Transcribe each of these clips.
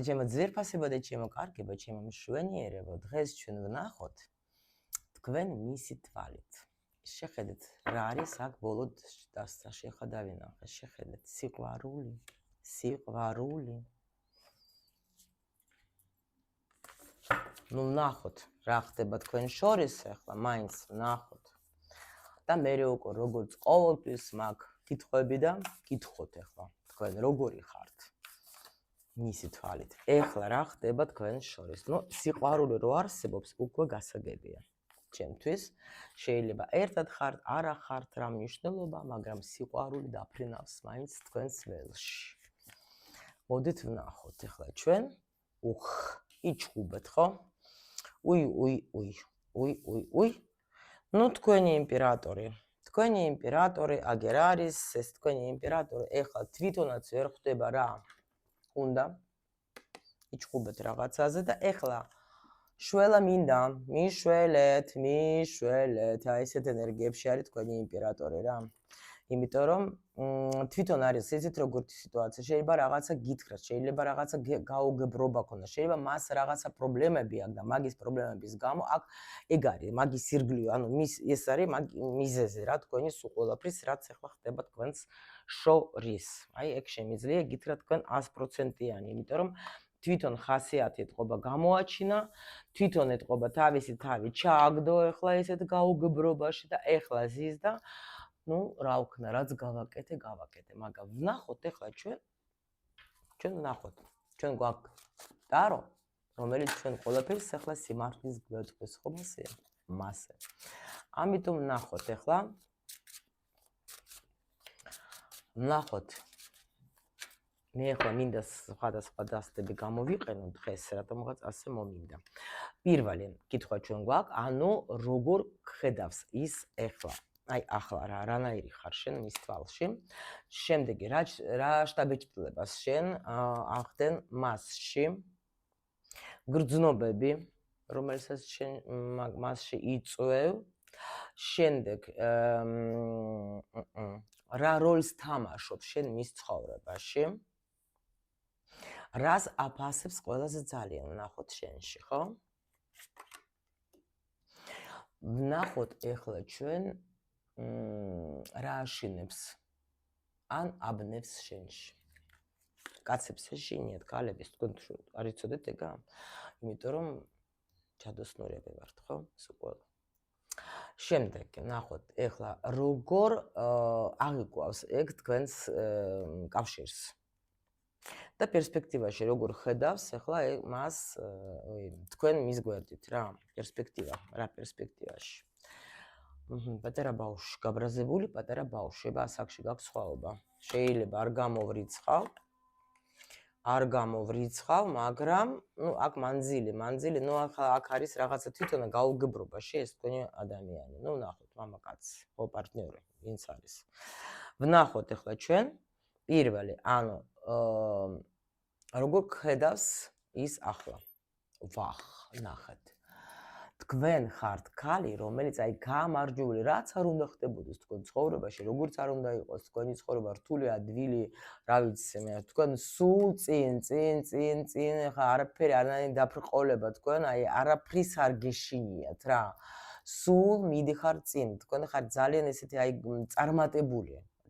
ჩემო ძვირფასებო და ჩემო კარგებო, ჩემო მშვენიერებო, დღეს ჩვენ ვნახოთ თქვენ მისი თვალით. შეხედეთ, რა არის აქ ბოლოდ დასწა, შეხედავინახე, შეხედეთ, სიყვარული, სიყვარული. ნუ ვნახოთ, რა ხდება თქვენ შორის ახლა, მაინც ვნახოთ. და მე უკვე როგორც ყოველთვის მაგ კითხვები და გითხოთ ახლა, თქვენ როგორი ხართ? მისი თვალით. ეხლა რა ხდება თქვენ შორის? ნუ სიყვარული რო არსებობს, უკვე გასაგებია. ჩემთვის შეიძლება ერთად ხართ, არა ხართ, რა მნიშვნელობა, მაგრამ სიყვარული დაფრინავს მაინც თქვენს ველში. მოდით ვნახოთ ეხლა ჩვენ. იჩხუბეთ, ხო? უი. ნუ თქვენი იმპერატორი, აგერ არის ეს თქვენი იმპერატორი, ეხლა თვითონაც ვერ ხვდება რა. უნდა იჩხუბეთ რაღაცაზე და ეხლა შველა მინდა, მიშველეთ, აი ესეთ ენერგიებში არის თქვენი იმპერატორი რა. იმიტომ რომ თვითონ არის ისეთ როგორც სიტუაცია, შეიძლება რაღაცა გითხრას, შეიძლება რაღაცა გაუგებრობა ქონდეს, შეიძლება მას რაღაცა პრობლემები აქვს და მაგის პრობლემების გამო აქ ეგ არის, მაგის ირგვლივ, ანუ ეს არის მიზეზი რა თქვენი სულ ყველაფრის, რაც ახლა ხდება თქვენს შორის. აი ეგ შემიძლია გითხრათ თქვენ 100%-იანი, იმიტომ რომ თვითონ ხასიათი ეთყობა გამოაჩინა, თვითონ ეთყობა თავისი თავი ჩააგდო ახლა ესეთ გაუგებრობაში და ახლა ზის და ნუ რა ვქნა, რაც გავაკეთე, მაგრამ ვნახოთ ახლა ჩვენ ვნახოთ. ჩვენ გვაქვს ტარო, რომელიც ჩვენ ყველაფერს ახლა სიმართლის გვეტყვის, ხო მასეა? მასე. ამიტომ ვნახოთ ახლა. ვნახოთ. მე ახლა მინდა სხვადასხვა დასტები გამოვიყენო დღეს, რატომღაც ასე მომინდა. პირველი კითხვა ჩვენ გვაქვს, ანუ როგორ ხედავს ის ახლა? აი ახლა რანაირი ხარ შენ მის თვალში? შემდეგი რა შტაბეჭდილებას შენ ახდენ მასში? გრძნობები, რომელსაც შენ მასში იწვევ. შემდეგ რა როლს თამაშობ შენ მის ცხოვრებაში? რას აფასებს ყველაზე ძალიან ვნახოთ შენში, ხო? ვნახოთ ახლა ჩვენ რა აშინებს ან აბნევს შენში. კაცებს ეშინიათ, ქალებს თქვენ არ იცოდეთ ეგა? იმიტომ რომ ჯადოსნურები ვართ, ხო? სულ ყველა. შემდეგ ვნახოთ ახლა როგორ აღიქვავს ეგ თქვენს კავშირს. და პერსპექტივაში როგორ ხედავს ახლა მას თქვენ მის გვერდით რა პერსპექტივაში. პატარა ბავშვი, გაბრაზებული პატარა ბავშვი, შეიძლება ასაკში გაქვს სხვაობა. შეიძლება არ გამოვრიცხავ, მაგრამ ნუ აქ მანძილი, ნუ აქ არის რაღაცა თვითონ გაუგებრობაში ეს თქვენი ადამიანი. ნუ ვნახოთ მამაკაცი, ხო პარტნიორი, ვინც არის. ვნახოთ ახლა ჩვენ პირველი, ანუ როგორ ხედავს ის ახლა? ნახეთ. თქვენ ხართ ქალი, რომელიც აი გამარჯვებული, რაც არ უნდა ხდებოდეს თქვენ ცხოვრებაში, როგორც არ უნდა იყოს თქვენი ცხოვრება რთული, ადვილი, რა ვიცი მე, თქვენ სულ წინ, ხა არაფერი არანაირი დაფრყოლება თქვენ, აი არაფრის არ გეშინიათ რა. სულ მიდიხარ წინ, თქვენ ხართ ძალიან ესეთი აი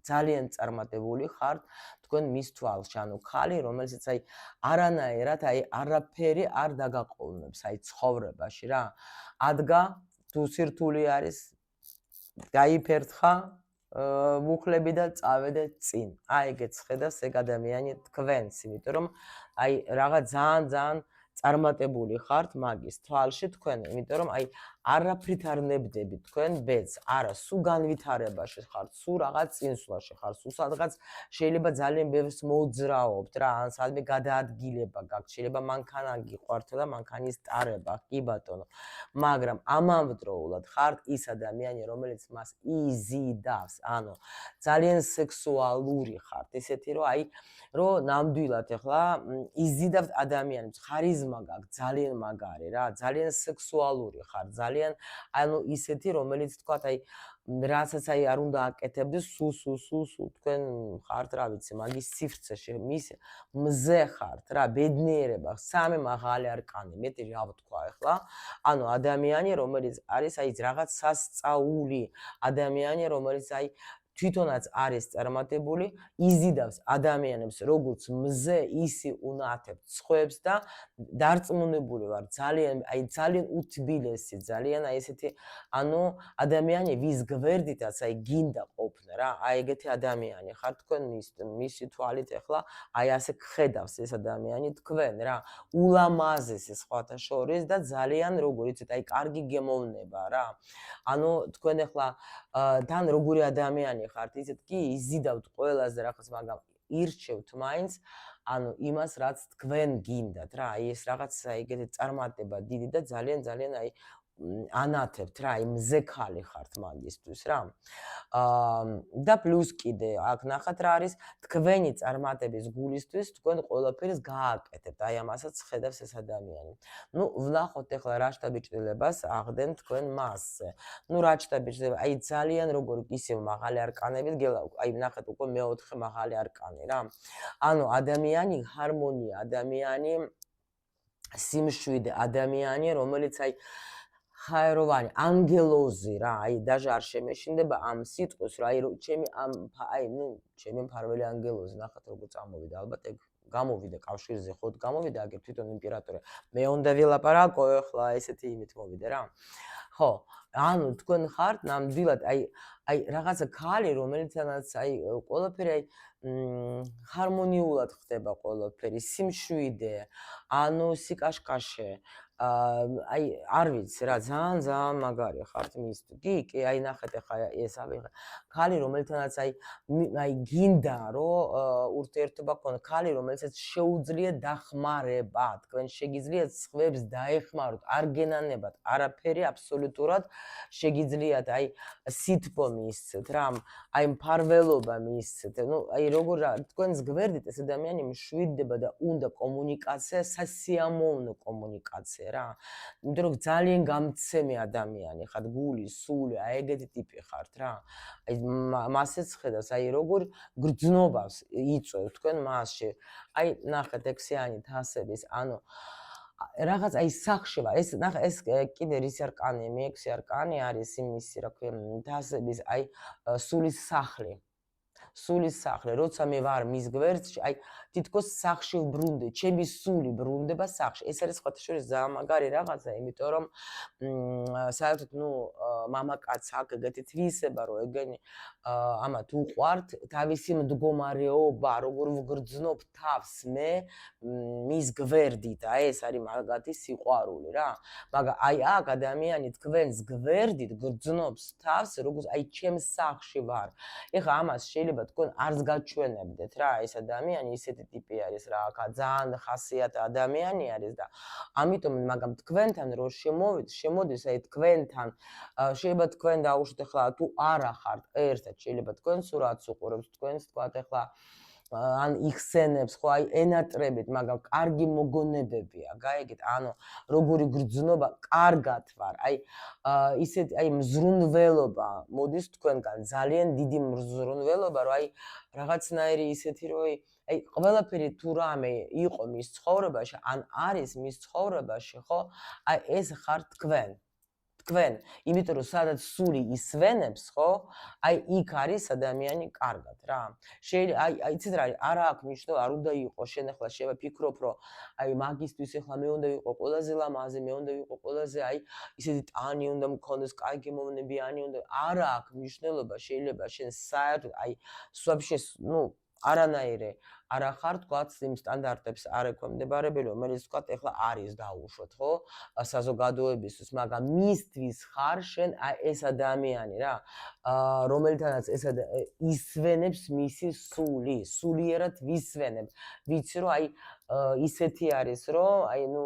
ძალიან წარმატებული ხართ თქვენ მის თვალში, ანუ ქალი, რომელსაც აი არანაირად აი არაფერი არ დაგაყოლნებს აი ცხოვრებაში რა. ადგა თუ სირთული არის, გაიფერთხა მუხლები და წავედე წინ. აი ეგეც ხედავს ეგ ადამიანი თქვენს, იმიტომ რომ აი რაღაც ძალიან წარმატებული ხართ მაგის თვალში თქვენ, იმიტომ რომ აი არაფრით არ ნებდებით თქვენ ბედს, არა, სულ განვითარებაში ხართ, სულ რაღაც წინსვლაში ხართ, სულ სადღაც შეიძლება ძალიან ბევრს მოძრაობთ რა, ან სადმე გადაადგილება გაქვთ, შეიძლება მანქანა გიყვართ და მანქანის ტარება, კი ბატონო. მაგრამ ამავდროულად ხართ ის ადამიანი, რომელიც მას იზიდავს, ანუ ძალიან სექსუალური ხართ, ისეთი რომ აი რომ ნამდვილად ახლა იზიდავთ ადამიანებს, ხარიზმა გაქვთ, ძალიან მაგარი რა, ძალიან სექსუალური ხართ, ძალიან ძალიან ანუ ისეთი რომელიც თქვათ აი რასაც აი არ უნდა აკეთებდეს სულ თქვენ ხართ რა ვიცი მაგის სივრცეში მის მზე ხართ რა ბედნიერება სამი მაღალი არკანი მეტი რა ვთქვა ახლა ანუ ადამიანი რომელიც არის აი რაღაც სასწაული ადამიანი რომელიც აი თვითონაც არის წარმატებული იზიდავს ადამიანებს როგორც მზე ისი უნათებ ცხებს და დარწმუნებული ვარ ძალიან აი ძალიან უთბილესი ძალიან აი ესეთი ანუ ადამიანი ვის გვერდითაც აი გინდა ყოფნა რა აი ეგეთი ადამიანი ხარ თქვენ მისი თვალით ახლა აი ასე გხედავს ეს ადამიანი თქვენ რა ულამაზესი სხვათა შორის და ძალიან როგორ იცით აი კარგი გემოვნება რა ანუ თქვენ ახლა თან როგორი ადამიანი ხართ ისეთ კი იზიდავთ ყველაზე რაღაც მაგრამ ირჩევთ მაინც ანუ იმას რაც თქვენ გინდათ რა აი ეს რაღაც აი ეგეთი წარმატება დიდი და ძალიან ძალიან აი ანათებთ რა აი მზე ხალი ხართ მაგისთვის რა და პლუს კიდე აქ ნახათ რა არის თქვენი წარმატების გულისთვის თქვენ ყველაფერს გააკეთებთ აი ამასაც ხედავს ეს ადამიანი ნუ ვნახოთ ახლა რა შტაბიჭდილებას აღდენ თქვენ მასზე ნუ რა შტაბიჭდილება აი ძალიან როგორი ისევ მაღალი არკანებით აი ნახეთ უკვე მეოთხე მაღალი არკანი რა ანუ ადამიანი ჰარმონია ადამიანი სიმშვიდე ადამიანი რომელიც აი ხაეროვანი ანგელოზი რა აი დაჟე არ შემეშინდება ამ სიტყვის რა აი ჩემი აი ნუ ჩემი მფარველი ანგელოზი ნახეთ როგორ წამოვიდა ალბათ ეგ გამოვიდა კავშირზე ხოდ გამოვიდა აგერ თვითონ იმპერატორი მე უნდა ვილაპარაკო ახლა ესეთი იმით მოვიდა რა ხო ანუ თქვენ ხართ ნამდვილად აი რაღაცა ქალი რომელიცანაც აი ყველაფერი აი ჰარმონიულად ხდება ყველაფერი სიმშვიდე ანუ სიკაშკაშე აი არ ვიცი რა ძალიან მაგარი ხართ მის კი აი ნახეთ ახლა ეს ავიღე ქალი რომელთანაც აი გინდა რომ ურთიერთობა გქონდეს ქალი რომელსაც შეუძლია დახმარება თქვენ შეგიძლიათ სხვებს დაეხმაროთ არ გენანებათ არაფერი აბსოლუტურად შეგიძლიათ აი სითბო მისცეთ რა აი მფარველობა მისცეთ ნუ აი როგორ თქვენს გვერდით ეს ადამიანი მშვიდდება და უნდა კომუნიკაცია სასიამოვნო კომუნიკაცია რა იმიტომ რომ ძალიან გამცემი ადამიანი ხართ გული სული აი ეგეთი ტიპი ხართ რა აი მასეც ხედავს აი როგორ გრძნობას იწვევს თქვენ მასში აი ნახეთ ექსიანი თასების ანუ რაღაც აი სახში ვარ ეს ნახე ეს კიდე რის არკანი მეექვსე არკანი არის იმისი რა ქვია თასების აი სულის სახლი როცა მე ვარ მის გვერდში აი თითქოს სახში ვბრუნდი ჩემი სული ბრუნდება სახში ეს არის სხვათა შორის ძალიან მაგარი რაღაცა იმიტომ რომ საერთოდ ნუ მამაკაც აქ ეგეთი თვისება რომ ეგენი ამათ უყვართ თავისი მდგომარეობა როგორ ვგრძნობ თავს მე მის გვერდით აი ეს არის მაგათი სიყვარული რა მაგრამ აი აქ ადამიანი თქვენს გვერდით გრძნობს თავს როგორც აი ჩემს სახლში ვარ ეხლა ამას შეიძლება თქვენ არც გაჩვენებდეთ რა ეს ადამიანი ისეთი ტიპი არის რა აქ ძალიან ხასიათ ადამიანი არის და ამიტომ მაგრამ თქვენთან რო შემოდის აი თქვენთან შეიძლება თქვენ დაუშვით ახლა თუ არა ხართ ერთად შეიძლება თქვენ სურათს უყურებთ თქვენს თქვათ ახლა ან იხსენებს ხო აი ენატრებით მაგრამ კარგი მოგონებებია გაიგეთ ანუ როგორი გრძნობა კარგად ვარ აი ისეთ აი მზრუნველობა მოდის თქვენგან ძალიან დიდი მზრუნველობა რომ აი რაღაცნაირი ისეთი რომ აი ყველაფერი თუ რამე იყო მის ცხოვრებაში ან არის მის ცხოვრებაში ხო აი ეს ხარ თქვენ იმიტომ რომ სადაც სული ისვენებს ხო აი იქ არის ადამიანი კარგად რა შეიძლება აი იცით რა არა აქვს მნიშვნელობა არ უნდა იყოს შენ ახლა შეიძლება ფიქრობ რომ აი მაგისტვის ახლა მე უნდა ვიყო ყველაზე ლამაზი მე უნდა ვიყო ყველაზე აი ისეთი ტანი უნდა მქონდეს კაი მომნებიანი უნდა არა აქვს მნიშვნელობა შეიძლება შენ საერთოდ აი вообще ну არანაირი არა ხარ თქვათ იმ სტანდარტებს არ ექვემდებარებელი რომელიც თქვათ ეხლა არის დაუშვოთ ხო საზოგადოებისთვის მაგრამ მისთვის ხარ შენ ეს ადამიანი რა რომელთანაც ეს ისვენებს მისი სული სულიერად ვისვენებ ვიცი რომ აი ისეთი არის რომ აი ნუ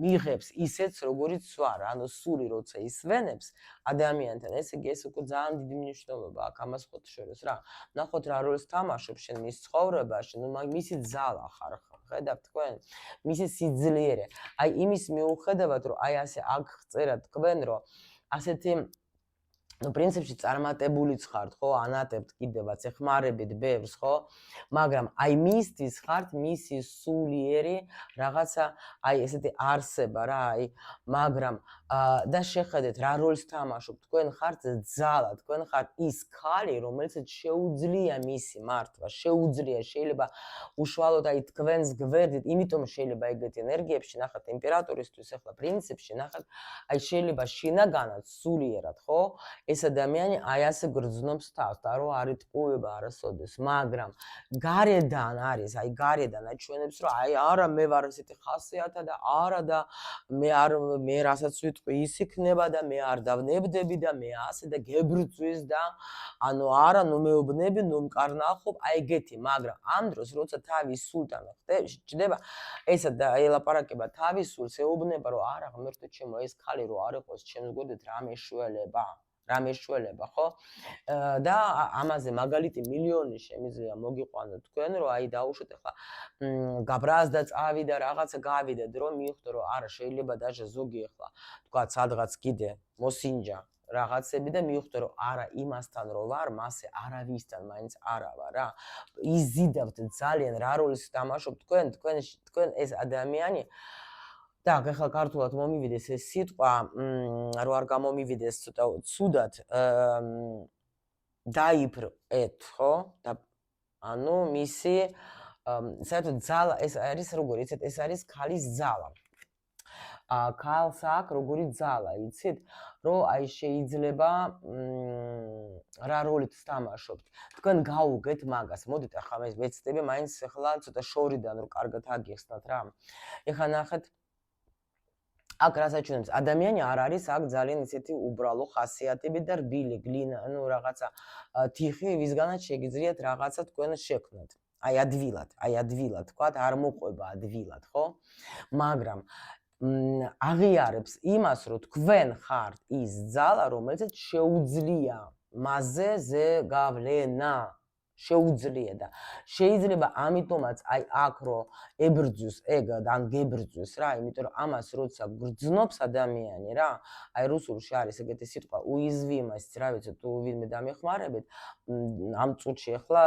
მიღებს ისეც როგორიც ვარ ანუ სული როცა ისვენებს ადამიანთან ესე იგი ეს უკვე ძალიან დიდი მნიშვნელობა აქვს ამას ხოთ შორის რა ნახოთ რა როლს თამაშობს შენ მის ცხოვრებაში ნუ მისი ძალა ხარ ხედავთ თქვენ მისი სიძლიერე აი იმის მიუხედავად რომ აი ასე აქ წერა თქვენ რომ ასეთი ну პრინციპში წარმატებულიც ხართ ხო ანატებთ კიდევაც ეხმარებით ბევრს ხო მაგრამ აი მისთვის ხართ მისი სულიერი რაღაცა აი ესეთი არსება რა აი მაგრამ და შეხედეთ რა როლს თამაშობ თქვენ ხართ ძალა თქვენ ხართ ის ქალი რომელსაც შეუძლია მისი მართვა შეუძლია შეიძლება უშუალოდ აი თქვენს გვერდით იმიტომ შეიძლება ეგეთი ენერგიებში ნახოთ იმპერატორისთვის ახლა პრინციპში ნახოთ აი შეიძლება შინაგანად სულიერად ხო ეს ადამიანი აი ასე გრძნობს თავს და რომ არ იტყუება არასოდეს მაგრამ გარედან არის აი გარედან აჩვენებს რომ აი არა მე ვარ ესეთი ხასიათა და არა და მე რასაც ვიტყვი ის იქნება და მე არ დავნებდები და მე ასე და გებრწვის და ანუ არა ნუ მეუბნები ნუ მკარნახობ აი ეგეთი მაგრამ ამ დროს როცა თავის სულთან ხვდება ესა და ელაპარაკება თავის სულს ეუბნება რომ არა ღმერთო ჩემო ეს ქალი რო არ იყოს ჩემს გვერდით რა მეშველება ხო და ამაზე მაგალითი მილიონი შემიძლია მოგიყვანოთ თქვენ რომ აი დაუშვეთ ახლა გაბრაზდა წავიდა რაღაცა გავიდეთ რომ მიხვდო რომ არა შეიძლება დაჟე ზოგი ახლა თქვა სადღაც კიდე მოსინჯა რაღაცები და მიხვდო რომ არა იმასთან რო ვარ მასე არავისთან მაინც არა ვარ რა იზიდავთ ძალიან რა როლს თამაშობ თქვენ ეს ადამიანი და ახლა ქართულად მომივიდეს ეს სიტყვა რო არ გამომივიდეს ცოტა ცუდად დაიბრეთ ხო და ანუ მისი საერთოდ ძალა ეს არის როგორ იცით ეს არის ქალის ძალა ქალს აქვს როგორი ძალა იცით რომ აი შეიძლება რა როლით თამაშობთ თქვენ გაუგეთ მაგას მოდით ახლა მე ვეცდები მაინც ახლა ცოტა შორიდან რომ კარგად აგიხსნათ რა ეხლა ნახეთ აქ რასაჩვენებს ადამიანი არ არის აქ ძალიან ისეთი უბრალო ხასიათები და რბილი გლინა ну რაღაცა თიხი ვისგანაც შეგიძლიათ რაღაცა თქვენ შექმნათ აი ადვილად თქვათ არ მოყვება ადვილად ხო მაგრამ აღიარებს იმას რომ თქვენ ხართ ის ძალა რომელსაც შეუძლია მასზე ზეგავლენა შეუძლია და შეიძლება ამიტომაც აი აქ რომ ებრძვის ეგ ან გებრძვის რა იმიტომ რომ ამას როცა გრძნობს ადამიანი რა აი რუსულში არის ეგეთი სიტყვა უიзвимость რა ვიცი თუ ვინმე დამეხმარებით ამ წუთში ახლა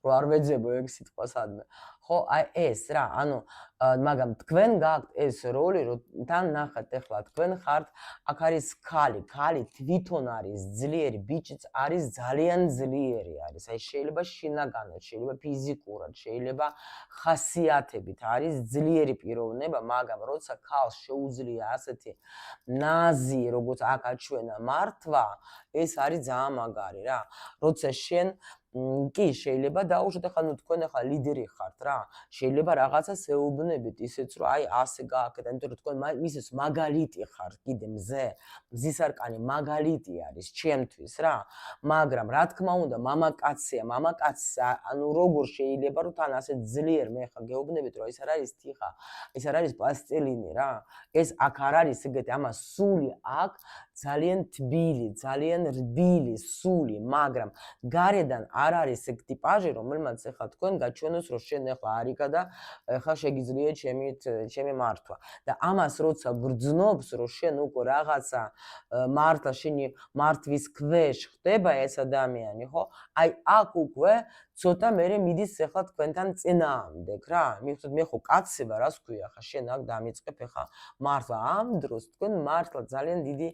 რო არ ვეძებო ეგ სიტყვა სადმე ხო აი ეს რა ანუ მაგრამ თქვენ გაქვთ ეს როლი რომ თან ნახეთ ახლა თქვენ ხართ აქ არის ქალი თვითონ არის ძლიერი ბიჭიც არის ძალიან ძლიერი არის აი შეიძლება შინაგანად შეიძლება ფიზიკურად შეიძლება ხასიათებით არის ძლიერი პიროვნება მაგრამ როცა ქალს შეუძლია ასეთი ნაზი როგორც აქ აჩვენა მართვა ეს არის ძალიან მაგარი რა როცა შენ კი შეიძლება დაუშვათ ახლა ნუ თქვენ ახლა ლიდერი ხართ რა შეიძლება რაღაცას ეუბნებით ისეც რომ აი ასე გააკეთა იმიტომ რომ თქვენ მისის მაგალითი ხართ კიდე მზის არკანი მაგალითი არის ჩემთვის რა მაგრამ რა თქმა უნდა მამაკაცს ანუ როგორ შეიძლება რომ თან ასე ძლიერ მე ხა გეუბნებით რომ ეს არ არის თიხა ეს არ არის პლასტილინი რა ეს აქ არ არის ეგეთი ამას სული აქ ძალიან თბილი ძალიან რბილი სული მაგრამ გარედან არ არის ეგ ტიპაჟი რომელმაც ახლა თქვენ გაჩვენოს რომ შენ ახლა არიკა და ახლა შეგიძლია ჩემი მართვა და ამას როცა გრძნობს რომ შენ უკვე რაღაცა მართლა შენი მართვის ქვეშ ხდება ეს ადამიანი ხო აი აქ უკვე ცოტა მერე მიდის ახლა თქვენთან წინააღმდეგ რა მივხვდით მე ხო კაცი ვარ რას ქვია ახლა შენ აქ დამიწყებ ახლა მართლა ამ დროს თქვენ მართლა ძალიან დიდი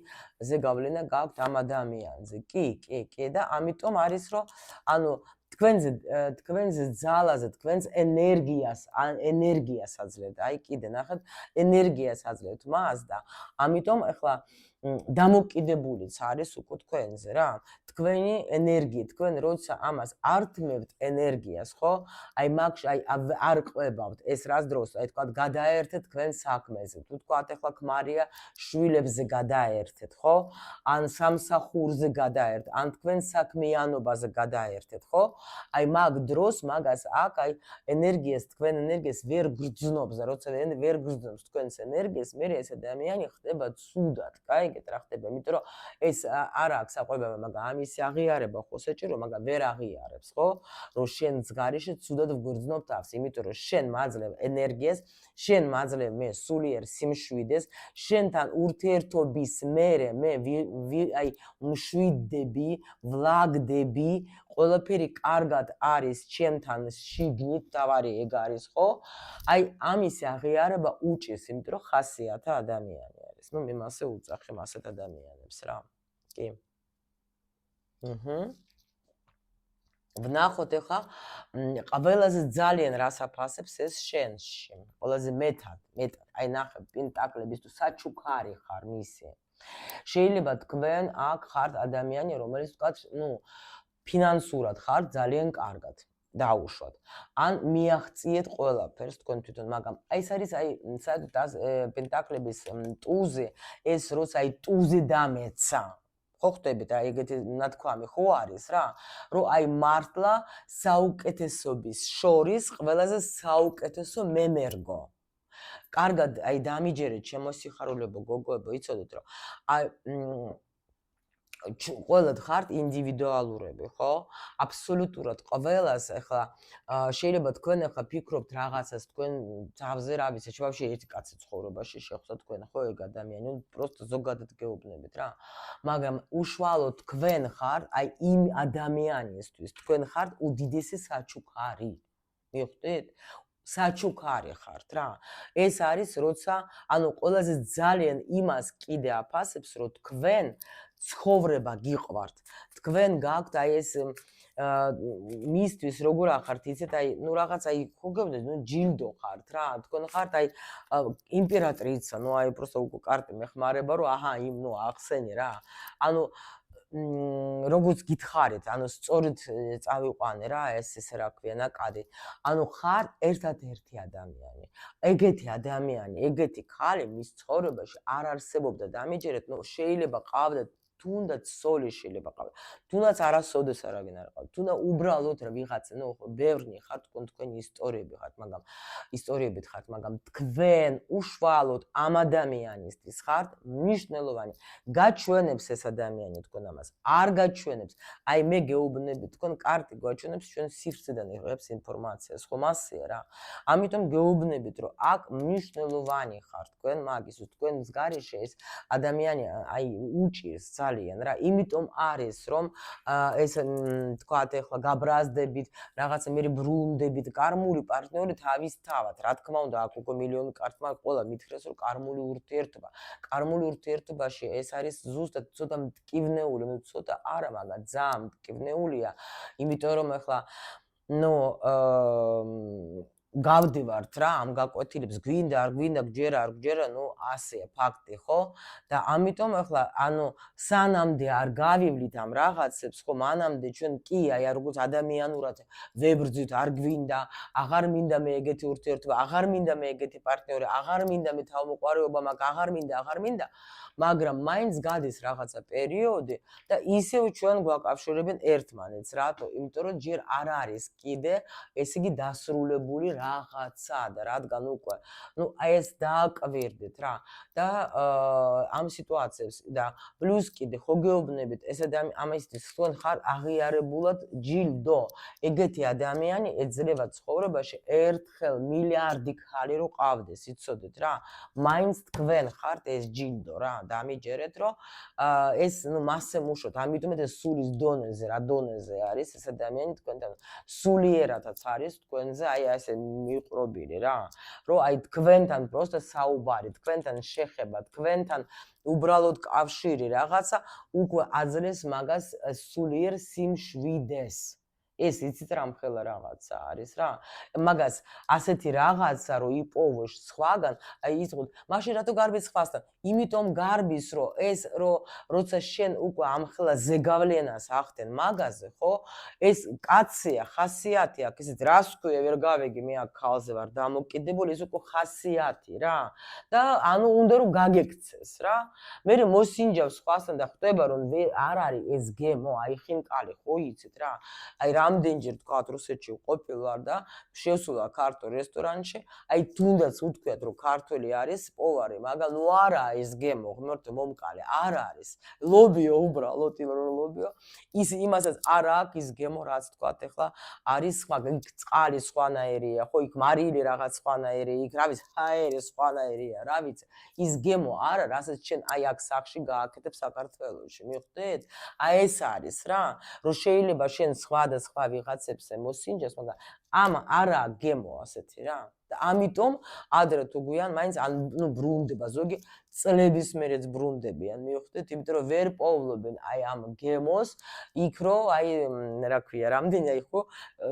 ზეგავლენა გაქვთ ამ ადამიანზე კი და ამიტომ არის რომ ანუ თქვენზე ძალაზე თქვენს ენერგიას აძლევთ აი კიდე ნახეთ ენერგიას აძლევთ მას და ამიტომ ახლა დამოკიდებულიც არის უკვე თქვენზე რა თქვენი ენერგია თქვენ როცა ამას ართმევთ ენერგიას ხო აი მაგში აი არ ყვებავთ ეს რას დროს აი თქვა გადაერთეთ თქვენ საქმეზე თუ თქვა ახლა ქმარია შვილებზე გადაერთეთ ხო ან სამსახურზე გადაერთეთ ან თქვენ საქმიანობაზე გადაერთეთ ხო აი მაგ დროს მაგას აქ აი ენერგიას თქვენ ენერგიას ვერ გრძნობს და როცა ვერ გრძნობს თქვენს ენერგიას მე ეს ადამიანი ხდება ცუდად კაი ეგეთ რა ხდება, იმიტომ რომ ეს არ აქვს საყვებება, მაგრამ ამის აღიარება ხო საჭირო, მაგრამ ვერ აღიარებს, ხო? რომ შენ გარეშე ცუდად ვგრძნობ თავს, იმიტომ რომ შენ მაძლევ ენერგიას, შენ მაძლევ მე სულიერ სიმშვიდეს, შენთან ურთიერთობის მერე მე აი მშვიდდები, ვლაგდები, ყველაფერი კარგად არის ჩემთან შიგნით, თავარი ეგ არის, ხო? აი ამის აღიარება უჭირს, იმიტომ რომ ხასიათა ადამიანი არის. ნუ მე მასე უძახე მასეთ ადამიანებს რა. კი. ვნახოთ ახლა ყველაზე ძალიან რას აფასებს ეს შენში. ყველაზე მეტად. აი ნახე პენტაკლების თუ საჩუქარი ხარ მისი. შეიძლება თქვენ აქ ხართ ადამიანი, რომელიც ვთქვათ, ნუ ფინანსურად ხართ ძალიან კარგად. დაუშვათ. ან მიაღწიეთ ყველაფერს თქვენ თვითონ, მაგრამ აი ეს არის აი სადაც პენტაკლების ტუზე, ეს როცა აი ტუზე დამეცა. ხო ხდებით, აი ეგეთი ნათქვამი ხო არის რა, რომ აი მართლა საუკეთესობის შორის ყველაზე საუკეთესო მემერგო. კარგად აი დამიჯერეთ ჩემო სიხარულებო გოგოებო, იცოდეთ რომ აი ყველად ხართ ინდივიდუალურები, ხო? აბსოლუტურად ყველას ახლა შეიძლება თქვენ ახლა ფიქრობთ რაღაცას, თქვენ თავზე რა ვიცი, ვაფშე ერთი კაცი ცხოვრებაში შეხვდა თქვენ, ხო, ეგ ადამიანი, ნუ პროსტო ზოგადად გეუბნებით რა. მაგრამ უშუალოდ თქვენ ხართ აი იმ ადამიანისთვის, თქვენ ხართ უდიდესი საჩუქარი. მიხვდით? საჩუქარი ხართ რა. ეს არის როცა ანუ ყველაზე ძალიან იმას კიდე აფასებს, რომ თქვენ ცხოვრება გიყვართ. თქვენ გაქვთ აი ეს მისთვის როგორ ახართ, იცით, აი ნუ რაღაც აი ხო გეუბნეთ, ნუ ჯილდო ხართ რა. თქვენ ხართ აი იმპერატრიცა, ნუ აი პროსტო კარტი მეხმარება, რომ აჰა, იმ ნუ ახსენე რა. ანუ როგორც გითხარით, ანუ სწორედ წავიყვანე რა, ეს რა ქვია, ნაკადი. ანუ ხარ ერთადერთი ადამიანი. ეგეთი ადამიანი, ეგეთი ქალი მის ცხოვრებაში არ არსებობდა. დამიჯერეთ, ნუ შეიძლება ყავდეთ თუნდაც სოლი შეიძლება ყავდეთ. თუნდაც არასოდეს არავინ არ ყავდეთ. თუნდაც უბრალოდ რა ვიღაცა, ნუ ბევრი ხართ, თქვენი ისტორიები ხართ, მაგრამ ისტორიებით ხართ, მაგრამ თქვენ უშუალოდ ამ ადამიანისთვის ხართ მნიშვნელოვანი. გაჩვენებს ეს ადამიანი თქვენ ამას. არ გაჩვენებს. აი მე გეუბნები, თქვენ კარტი გაჩვენებს, ჩვენ სივრცედან იღებს ინფორმაციას, ხო მასია რა. ამიტომ გეუბნებით, რომ აქ მნიშვნელოვანი ხართ თქვენ მაგისთვის, თქვენს გარეშე ეს ადამიანი აი უჭირს ძალიან რა. იმიტომ არის, რომ ეს თქვათ ახლა გაბრაზდებით, რაღაცა მე ბრუნდებით, კარმული პარტნიორი თავისთავად, რა თქმა უნდა, აქ უკვე მილიონი კარტმა ყველა მითხრეს, რომ კარმული ურთიერთობა. კარმული ურთიერთობაში ეს არის ზუსტად ცოტა მტკივნეული, ну ცოტა არა, მაგრამ ძალიან მტკივნეულია, იმიტომ რომ ახლა ნუ გავდივართ რა ამ გაკვეთილებს, გვინდა არ გვინდა, გჯერა არ გჯერა, ნუ ასეა ფაქტი, ხო? და ამიტომ ახლა ანუ სანამდე არ გავივლით ამ რაღაცებს, ხო, მანამდე ჩვენ კი აი როგორც ადამიანურად ვებრძვით, არ გვინდა, აღარ მინდა მე ეგეთი ურთიერთობა, აღარ მინდა მე ეგეთი პარტნიორი, აღარ მინდა მე თავმოყარეობა, აღარ მინდა, მაგრამ მაინც გადის რაღაცა პერიოდი და ისევ ჩვენ გვაკავშირებენ ერთმანეთს, რატო? იმიტომ რომ ჯერ არ არის კიდე ესე იგი დასრულებული რაღაცა და რადგან უკვე ნუ აი ეს დააკვირდეთ რა და ამ სიტუაციებს და პლუს კიდე ხო გეუბნებით ეს ამისთვის თქვენ ხარ აღიარებულად ჯილდო ეგეთი ადამიანი ეძლევა ცხოვრებაში ერთხელ მილიარდი ქალი რო ყავდეს იცოდეთ რა მაინც თქვენ ხართ ეს ჯილდო რა დამიჯერეთ რომ ეს ნუ მასე მუშოთ ამიტომ ეს სულის დონეზე რა დონეზე არის ეს ადამიანი თქვენთან სულიერადაც არის თქვენზე აი ასე მიყრობილი რა რომ აი თქვენთან პროსტა საუბარი თქვენთან შეხება თქვენთან უბრალოდ კავშირი რაღაცა უკვე აძლევს მაგას სულიერ სიმშვიდეს ეს იცით რა მხელა რაღაცა არის რა მაგას ასეთი რაღაცა რომ იპოვოს სხვაგან აი იცით მაშინ რატო გარბის სხვასთან იმიტომ გარბის რომ ეს როცა შენ უკვე ამხელა ზეგავლენას ახდენ მაგაზე ხო ეს კაცია ხასიათი აქვს ისეთ რას ქვია ვერ გავეგი მე აქ ხალზე ვარ დამოკიდებული ეს უკვე ხასიათი რა და ანუ უნდა რომ გაგექცეს რა მე მოსინჯავს სხვასთან და ხვდება რომ არ არის ეს გემო აი ხინკალი ხო იცით რა აი რა რამდენჯერ თქვა რუსეთში ყოფილვარ და შევსულა ქართულ რესტორანში, აი თუნდაც უთქვიათ რომ ქართველი არის პოვარი, მაგრამ ნუ არა ეს გემო, ღმერთო მომკალე, არ არის. ლობიო უბრალოდ ლობიო. ის იმასაც არ აქვს ის გემო რაც თქვათ ახლა არის სხვა წყალი სხვანაირია, ხო იქ მარილი რაღაც სხვანაირი, იქ რა ვიცი, ჰაერი სხვანაირია, რა ვიცი. ის გემო არა, რასაც ჩვენ აი აქ სახში გააკეთებ საქართველოში, მიხვდეთ? აი ეს არის რა, რომ შეიძლება შენ სხვა და სხვა ვიღაცებს მოსინჯეს, მაგრამ ამ არა გემო ასეთი რა. და ამიტომ ადრე თუ გვიან მაინც ნუ ბრუნდება ზოგი წლების მერეც ბრუნდებიან, მიხვდეთ? იმიტომ რომ ვერ პოვლობენ აი ამ გემოს იქ რომ აი რა ქვია, რამდენი აი ხო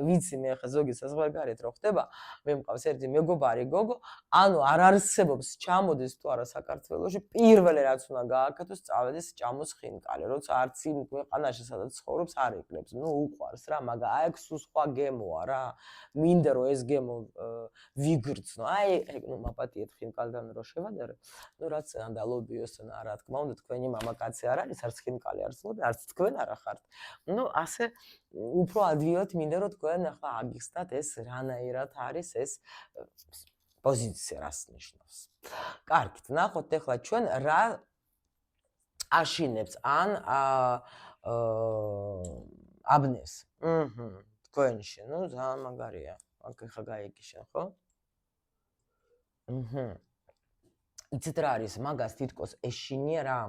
ვიცი მე ხა ზოგი საზღვარგარეთ რო ხდება, მე მყავს ერთი მეგობარი გოგო, ანუ არ არსებობს ჩამოდეს თუ არა საქართველოში, პირველი რაც უნდა გააკეთოს, წავედეს ჭამოს ხინკალი, როცა არც იმ ქვეყანაში სადაც ცხოვრობს არ ეკლებს, ნუ უყვარს რა, მაგრამ აი სულ სხვა გემოა რა. მინდა რომ ეს გემო ვიგრძნო. აი ნუ მაპატიეთ ხინკალიდან რო შევადარე. ნუ რაც და ლობიოსთან არა თქმა უნდა თქვენი მამაკაცი არ არის, არც ხინკალი არც ლობი, არც თქვენ არა ხართ. ნუ ასე უფრო ადვილად მინდა რომ თქვენ ახლა აგიხსნათ ეს რანაირად არის ეს პოზიცია რას ნიშნავს. კარგით, ნახოთ ახლა ჩვენ რა აშინებს ან აბნევს. თქვენში, ნუ ძალიან მაგარია. აქ ხა გაიგე შენ, ხო? იცით რა არის მაგას თითქოს ეშინია რა.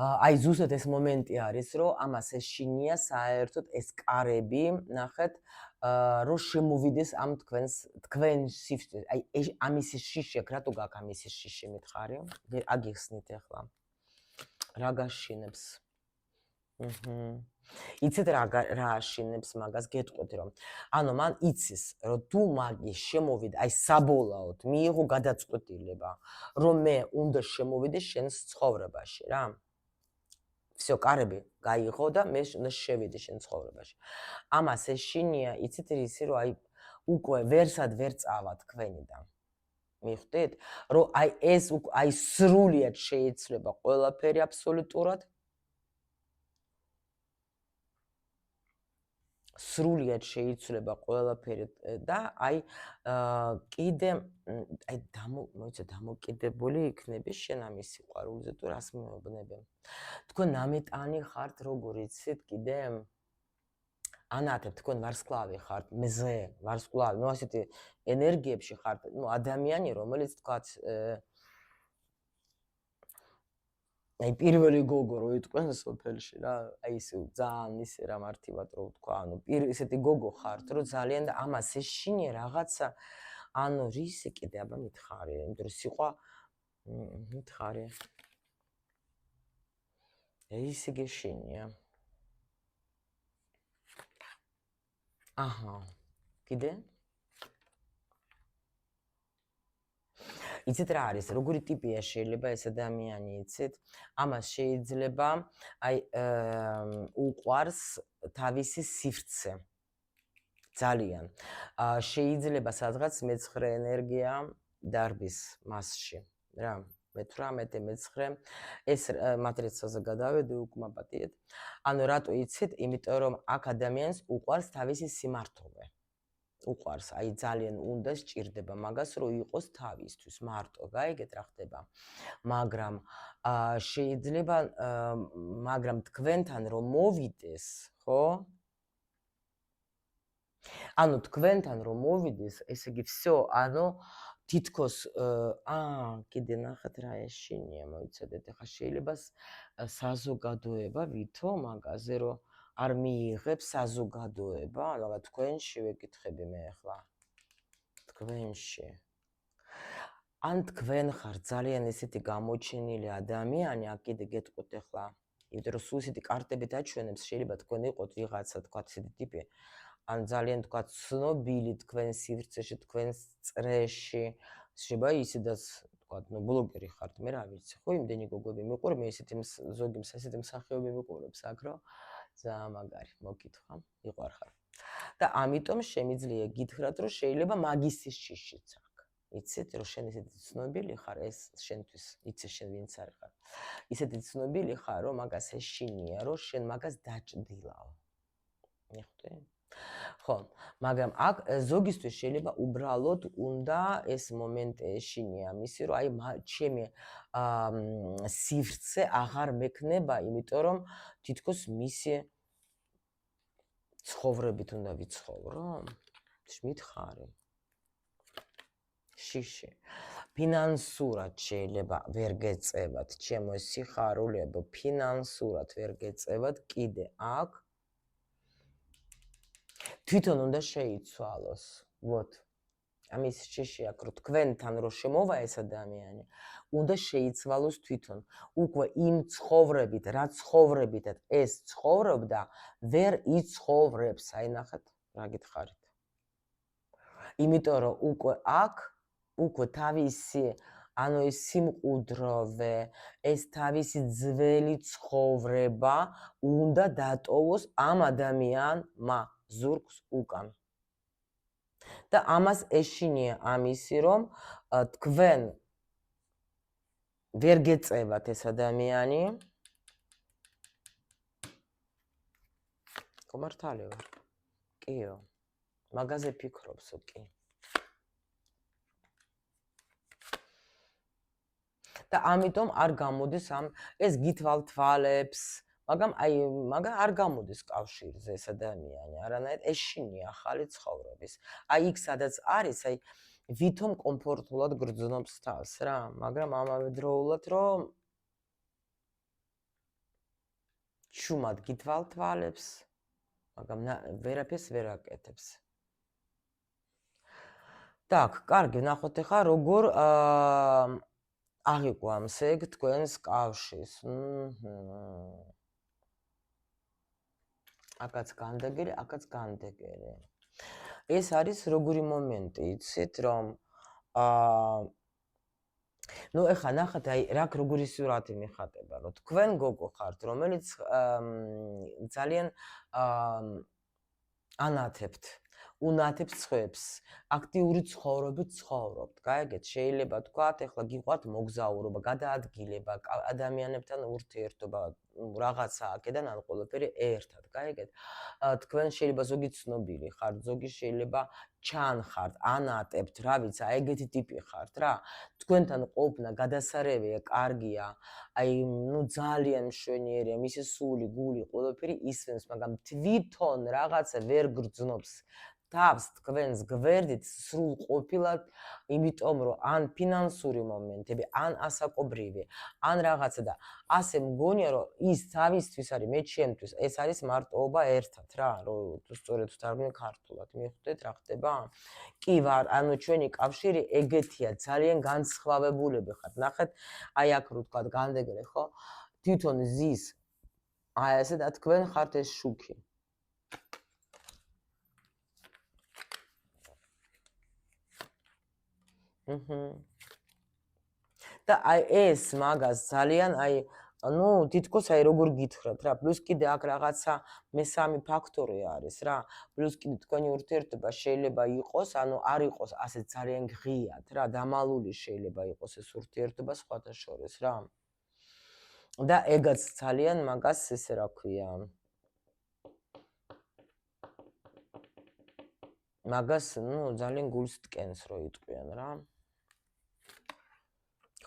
აი ზუსტად ეს მომენტი არის, რომ ამას ეშინია საერთოდ ეს კარები, ნახეთ, რომ შემოვიდეს ამ თქვენ სივრცეს. აი ამის შიში აქ რატო გაქვს ამის შიში მითხარი? აგიხსნით ახლა. რა გაშინებს? იცით რა აშინებს მაგას გეტყვით რომ ანუ მან იცის რომ თუ მაგის შემოვიდა აი საბოლოოდ მიიღო გადაწყვეტილება რომ მე უნდა შემოვიდე შენს ცხოვრებაში რა всё კარები გაიღო და მე უნდა შევიდე შენ ცხოვრებაში ამას ეშინია იცით ისი რომ აი უკვე ვერსად ვერ წავა თქვენიდან მიხვდით რომ აი ეს აი სრულიად შეიძლება ყველაფერი აბსოლუტურად სრულიად შეიძლება ყველაფერი და აი კიდე აი მოიცა დამოკიდებული იქნები შენ ამის სიყვარულზე თუ რას მეუბნებენ თქვენ ნამეტანი ხართ როგორ იცით კიდე ანათებ თქვენ ვარსკვლავი ხართ მზე ვარსკვლავი ნუ ასეთი ენერგიებში ხართ ნუ ადამიანი რომელიც თქვათ აი პირველი გოგო რო იტყვენ სოფელში რა აი ეს ძალიან ისე რა მარტივად რო ვთქვა ანუ ისეთი გოგო ხართ რომ ძალიან და ამას ეშინია რაღაცა ანუ ისი კიდე აბა მითხარი იმიტომ რომ სიყვა მითხარი ისი გეშინია აჰა კიდე იცით რა არის, როგორი ტიპია შეიძლება ეს ადამიანი, იცით? ამას შეიძლება აი უყვარს თავისი სივრცე. ძალიან. შეიძლება სადღაც მეცხრე ენერგია დარბის მასში. რა, მე-18, მე-9 ეს მატრიცაზე გადავედი უკმაპატიეთ. ანუ რატო იცით? იმიტომ რომ აქ ადამიანს უყვარს თავისი სიმართლე. უყვარს, აი ძალიან უნდა სჭირდება მაგას, რომ იყოს თავისთვის მარტო, გაიგეთ რა ხდება. მაგრამ შეიძლება მაგრამ თქვენთან რომ მოვიდეს, ხო? ანუ თქვენთან რომ მოვიდეს, ესე იგი всё, ანუ თითქოს კიდე ნახეთ რა ეშინია, მოიცადეთ, ახლა შეიძლება საზოგადოება ვითო მაგაზე რომ არ მიიღებს საზოგადოება, რა თქვენში ვეკითხები მე ახლა. თქვენში. ან თქვენ ხარ ძალიან ესეთი გამოჩენილი ადამიანი, აქ კიდე გეტყვით ახლა, იმიტომ რომ სულ ესეთი კარტები დაჩვენებს, შეიძლება თქვენ იყოთ ვიღაცა, თქვა ესეთი ტიპი, ან ძალიან თქვა ცნობილი თქვენ სივრცეში, თქვენ წრეში, შეიძლება ისედაც თქვა, ნუ ბლოგერი ხართ, მე რა ვიცი, ხო, იმდენი გოგოები მიყურებ, მე ესეთი ზოგი ესეთი მსახიობი მიყურებს აქ, რომ ძალიან მაგარი მოკითხა, იყვარხარ. და ამიტომ შემიძლია გითხრათ, რომ შეიძლება მაგისის შიშიც აქვს. იცით, რომ შენ ისეთი ცნობილი ხარ, ეს შენთვის, იცი შენ ვინც არის ხარ. ისეთი ცნობილი ხარ, რომ მაგას ეშინია, რომ შენ მაგას დაჭდილავ. მიხვდი? ხო, მაგრამ აქ ზოგისთვის შეიძლება უბრალოდ უნდა ეს მომენტი ეშინია მისი, რომ აი ჩემი სივრცე აღარ მექნება, იმიტომ რომ თითქოს მისი ცხოვრებით უნდა ვიცხოვრო. მითხარი. შიში. ფინანსურად შეიძლება ვერ გეწევათ ჩემო სიხარულებო, ფინანსურად ვერ გეწევათ კიდე აქ თვითონ უნდა შეიცვალოს. Вот. ამის შიში აქ რო თქვენთან რო შემოვა ეს ადამიანი, უნდა შეიცვალოს თვითონ. უკვე იმ ცხოვრებით, რა ცხოვრებითად ეს ცხოვრობდა, ვერ იცხოვრებს. აი ნახეთ, რა გითხარით. იმიტომ რომ უკვე აქ უკვე თავისი ანუ ეს სიმყუდროვე, ეს თავისი ძველი ცხოვრება უნდა დატოვოს ამ ადამიანმა ზურგს უკან. და ამას ეშინია ამისი, რომ თქვენ ვერ გეწევათ ეს ადამიანი. კომართალი ვარ. კიო. მაგაზე ფიქრობსო კი. და ამიტომ არ გამოდის ამ ეს გითვალთვალებს, მაგრამ არ გამოდის კავშირზე ეს ადამიანი, არანაირად ეშინია ახალი ცხოვრების. აი იქ სადაც არის, აი ვითომ კომფორტულად გრძნობს თავს რა, მაგრამ ამავდროულად რომ შუმად გითვალთვალებს, მაგრამ ვერაფერს ვერ აკეთებს. так, კარგი, ნახოთ ახლა როგორ აღიყვამს ეგ თქვენს კავშირს. აკაც განდეგერი, აკაც განდეგერი. ეს არის როგორი მომენტი, იცით, რომ ну ეხა ნახეთ, აი რა როგორი სურათი მიხატება, რომ თქვენ გოგო ხართ, რომელიც ძალიან ანათებთ, უნათებთ სხვებს, აქტიური ცხოვრობით ცხოვრობთ. გაიგეთ, შეიძლება თქვათ, ეხლა გიყვართ მოგზაურობა, გადაადგილება, ადამიანებთან ურთიერთობა, რაღაცა აქედან ან ყველაფერი ერთად. გაიგეთ, თქვენ შეიძლება ზოგი ცნობილი ხართ, ზოგი შეიძლება ჩანხართ, ანატებთ, რა ვიცი, ეგეთი ტიპი ხართ რა. თქვენთან ყოფნა გადასარევია, კარგია, აი, ну ძალიან მშვენიერია, მისი სული, გული, ყველაფერი ისვენს, მაგრამ თვითონ რაღაცა ვერ გრძნობს თავს თქვენს გვერდით სრულყოფილად, იმიტომ რომ ან ფინანსური მომენტები, ან ასაკობრივი, ან რაღაცა და ასე მგონია, რომ ის თავისთვის არის, მე ჩემთვის, ეს არის მარტოობა ერთად რა, რომ სწორედ თარგმნი ქართულად, მიხვდეთ რა ხდება? კი ვარ, ანუ ჩვენი კავშირი ეგეთია, ძალიან განსხვავებულები ხართ. ნახეთ, აი აქ რო თქვა განდეგრე, ხო? თვითონ ზის აი ესე და თქვენ ხართ ეს შუქი. და აი ეს მაგას ძალიან აი ну თითქოს აი როგორ გითხრათ რა, პლუს კიდე აქ რაღაცა მესამე ფაქტორი არის რა, პლუს კიდე თქვენი ურთიერთობა შეიძლება იყოს, ანუ არ იყოს ასე ძალიან ღიად რა, დამალული შეიძლება იყოს ეს ურთიერთობა სხვათა შორის რა. და ეგაც ძალიან მაგას ესე რა ქვია. მაგას ну ძალიან გულს ტკენს რო იტყვიან რა.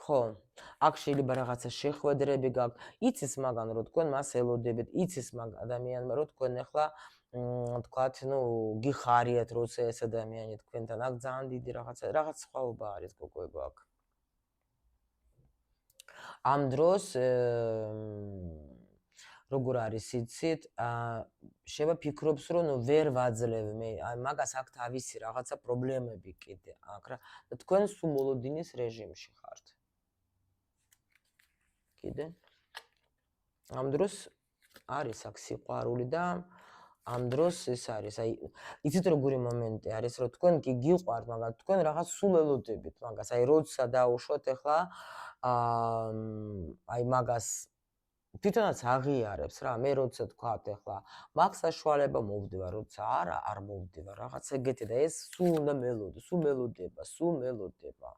ხო, აქ შეიძლება რაღაცა შეხვედრები გაქვთ. იცის მაგან რო თქვენ მას ელოდებით, იცის მაგ ადამიანმა რო თქვენ ახლა თქვათ, ну, გიხარიათ როცა ეს ადამიანი თქვენთან აქ ძალიან დიდი რაღაც სხვაობა არის გოგოებო აქ. ამ დროს როგორ არის იცით, შეიძლება ფიქრობს რომ ნუ ვერ ვაძლევ მე, აი მაგას აქ თავისი რაღაცა პრობლემები კიდე აქ რა. და თქვენ სულ მოლოდინის რეჟიმში ხართ. კიდე ამ დროს არის აქ სიყვარული და ამ დროს ეს არის, აი იცით როგორი მომენტი არის, რომ თქვენ კი გიყვართ, მაგრამ თქვენ რაღაც სულ ელოდებით მაგას, აი როცა დაუშვათ ახლა აი მაგას თვითონაც აღიარებს რა, მე როცა თქვათ ახლა მაგ საშუალება მოვდივარ, როცა არა, არ მოვდივარ, რაღაც ეგეთი და ეს სულ უნდა მელოდება, სულ მელოდება.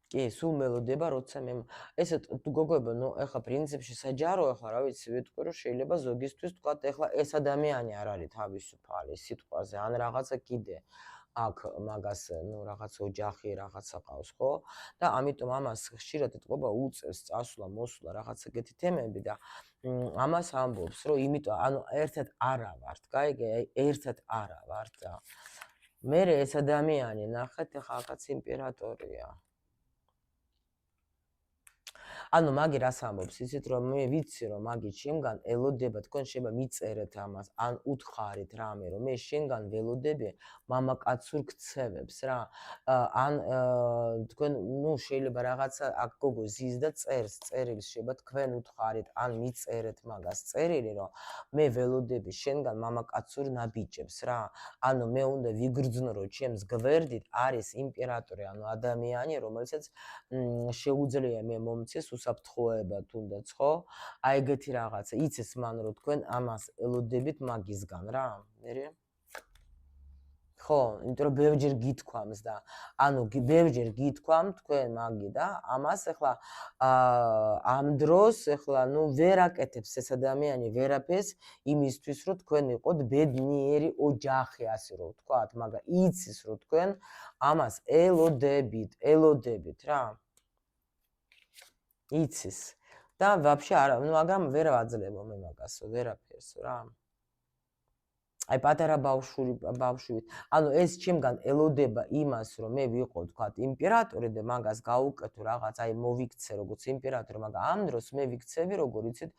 კი, სულ მელოდება, როცა მე ესე გოგოებო, ნუ ეხლა პრინციპში საჯარო ეხლა რა ვიცი, ვიტყვი რომ შეიძლება ზოგისთვის თქვათ ეხლა ეს ადამიანი არ არის თავისუფალი სიტყვაზე, ან რაღაცა კიდე აქ მაგას ნუ რაღაც ოჯახი რაღაცა ყავს, ხო? და ამიტომ ამას ხშირად ეთყობა უწევს წასვლა, მოსვლა რაღაცა ეგეთი თემები და ამას ამბობს, რომ იმიტომ ანუ ერთად არა ვართ, გაიგე? ერთად არა ვართ და მე ეს ადამიანი ნახეთ ეხლა აქაც იმპერატორია. ანუ მაგი რას ამბობს, იცით რომ მე ვიცი რომ მაგი ჩემგან ელოდება, თქვენ შეიძლება მიწერეთ ამას, ან უთხარით რამე, რომ მე შენგან ველოდები მამაკაცურ ქცევებს რა. ან თქვენ ნუ შეიძლება რაღაცა აქ გოგო ზის და წერს წერილს, შეიძლება თქვენ უთხარით, ან მიწერეთ მაგას წერილი, რომ მე ველოდები შენგან მამაკაცურ ნაბიჯებს რა. ანუ მე უნდა ვიგრძნო ჩემს გვერდით არის იმპერატორი, ანუ ადამიანი, რომელსაც შეუძლია მე მომცეს უსაფრთხოება თუნდაც, ხო? აი ეგეთი რაღაცა. იცის მან რომ თქვენ ამას ელოდებით მაგისგან რა. მერე? ხო, იმიტომ რომ ბევრჯერ გითქვამს და ანუ ბევრჯერ გითქვამ თქვენ მაგი და ამას ეხლა ამ დროს ეხლა ნუ ვერ აკეთებს ეს ადამიანი ვერაფერს იმისთვის რომ თქვენ იყოთ ბედნიერი ოჯახი, ასე რომ ვთქვათ, მაგრამ იცის რომ თქვენ ამას ელოდებით რა. იცის და ვაფშე არა, ნუ მაგრამ ვერ ვაძლევო მე მაგასო, ვერაფერს რა. აი პატარა ბავშვით, ანუ ეს ჩემგან ელოდება იმას, რომ მე ვიყო, თქვათ, იმპერატორი და მაგას გავუკეთო რაღაც, აი მოვიქცე როგორც იმპერატორი, მაგრამ ამ დროს მე ვიქცევი როგორ იცით,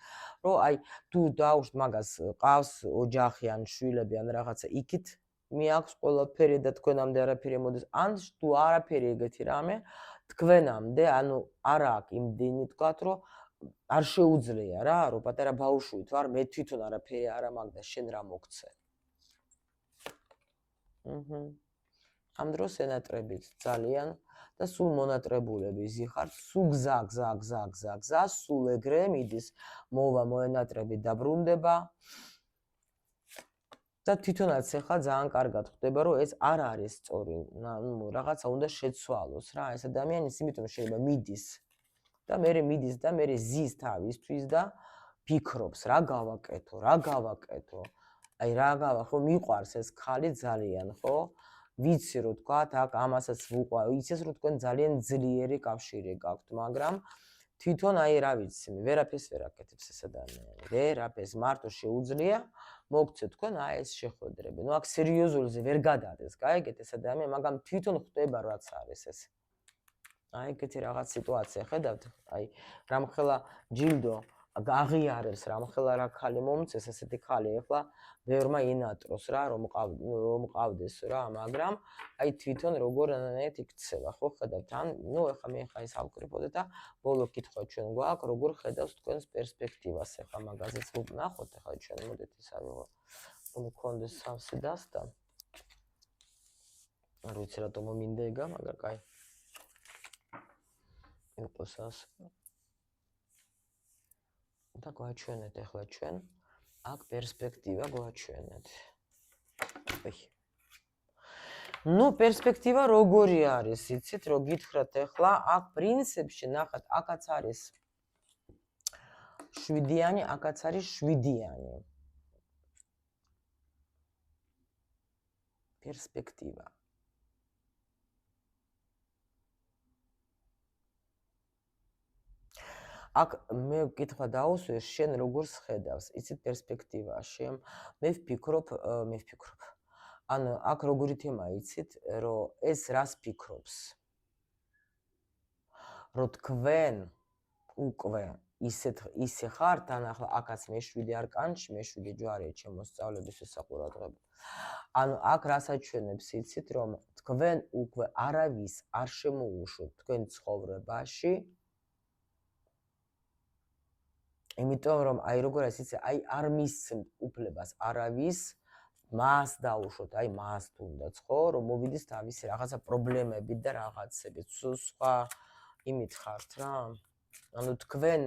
რომ აი თუ დაუშვთ მაგას ყავს ოჯახი ან შვილები ან რაღაცა იქით მიაქვს ყველაფერი და თქვენამდე არაფერი მოდის, ან თუ არაფერი ეგეთი რამე თქვენამდე, ანუ არა აქვს იმდენი თქვათ, რომ არ შეუძლია რა, რომ პატარა ბავშვით ვარ, მე თვითონ არაფერი არ მაქვს და შენ რა მოგცე. ამ დროს ენატრებით ძალიან და სულ მონატრებულები ზიხართ, სულ გზა, სულ ეგრე მიდის, მოვა მოენატრები დაბრუნდება. და თვითონაც ახლა ძალიან კარგად ხვდება, რომ ეს არ არის სწორი, ნუ რაღაცა უნდა შეცვალოს რა, ეს ადამიანის იმიტომ შეიძლება მიდის და მერე მიდის და მერე ზის თავისთვის და ფიქრობს, რა გავაკეთო. აი რა ხო მიყვარს ეს ხალი ძალიან, ხო? ვიცი რომ თქვათ, აქ ამასაც ვუყვა, იცის რომ თქვენ ძალიან ძლიერი კავშირი გაქვთ, მაგრამ თვითონ აი რა ვიცი, ვერაფერს ვერ აკეთებს ეს ადამიანი. ვერაფერს მარტო შეუძლია მოგცე თქვენ აი ეს შეხვედრები. ნუ აქ სერიოზულზე ვერ გადადეს, გაიგეთ ეს ადამიანი, მაგრამ თვითონ ხვდება რაც არის ეს. აი ეგეთი რაღაც სიტუაცია ხედავთ, აი რამხელა ჯილდო აღიარებს რამხელა რა ხალი მომცეს, ესეთი ხალი ახლა ბევრმა ინატროს რა, რომ ყავდეს რა, მაგრამ აი თვითონ როგორ იქცევა, ხო ხედავთ, ან ნუ ახლა მე ხა ის ავკრიფოთ და ბოლო კითხვა ჩვენ გვაქვს, როგორ ხედავს თქვენს პერსპექტივას ახლა მაგაზეც ვნახოთ, ახლა ჩვენ მოდით ის ავიღო, რომ მქონდეს სავსე დასტა. არ ვიცი რატომ მინდა იგა, მაგრამ კაი. იყოს ასე. და გვაჩვენეთ ახლა ჩვენ აქ პერსპექტივა გვაჩვენეთ. ნუ პერსპექტივა როგორი არის, იცით, რო გითხრათ ახლა, აქ პრინციპში ნახეთ, აქაც არის 7-იანი, აქაც არის 7-იანი. პერსპექტივა. აქ მე კითხვა დაუსვე, შენ როგორ ხედავს, იცით პერსპექტივაში? მე ვფიქრობ, ანუ აქ როგორი თემა იცით, რომ ეს რას ფიქრობს? რომ თქვენ უკვე ისე ხართ, ან ახლა აქაც მე-7 არკანში, მე-7 ჯვარია ჩემო სწავლებისთვის საყურადღებო. ანუ აქ რას აჩვენებს, იცით, რომ თქვენ უკვე არავის არ შემოუშვებთ თქვენ ცხოვრებაში. იმიტომ რომ აი როგორ არის იცი, აი არ მისცემთ უფლებას არავის მას დაუშვოთ, აი მას თუნდაც, ხო, რომ მოვიდეს თავისი რაღაცა პრობლემები და რაღაცები, სხვა იმით ხართ რა. ანუ თქვენ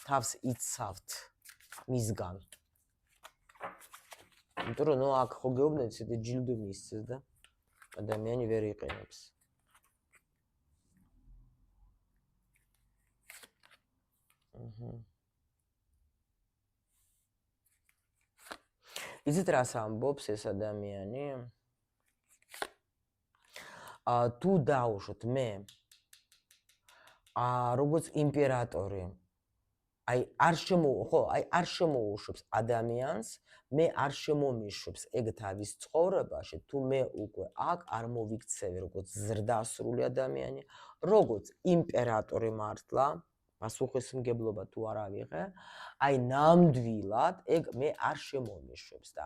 თავს იცავთ მისგან. იმიტომ რომ ნუ აქ ხო გეუბნეთ, ისეთი ჯილდო მისცეს და ადამიანი ვერ იყენებს. იცით რას ამბობს ეს ადამიანი? თუ დაუშვოთ მე როგორც იმპერატორი აი არ შემოუშვებს ადამიანს, მე არ შემომიშვებს ეგ თავის ცხოვრებაში, თუ მე უკვე აქ არ მოვიქცევი როგორც ზრდასრული ადამიანი, როგორც იმპერატორი მართლა, პასუხისმგებლობა თუ არ ავიღე, აი ნამდვილად ეგ მე არ შემომიშვებს და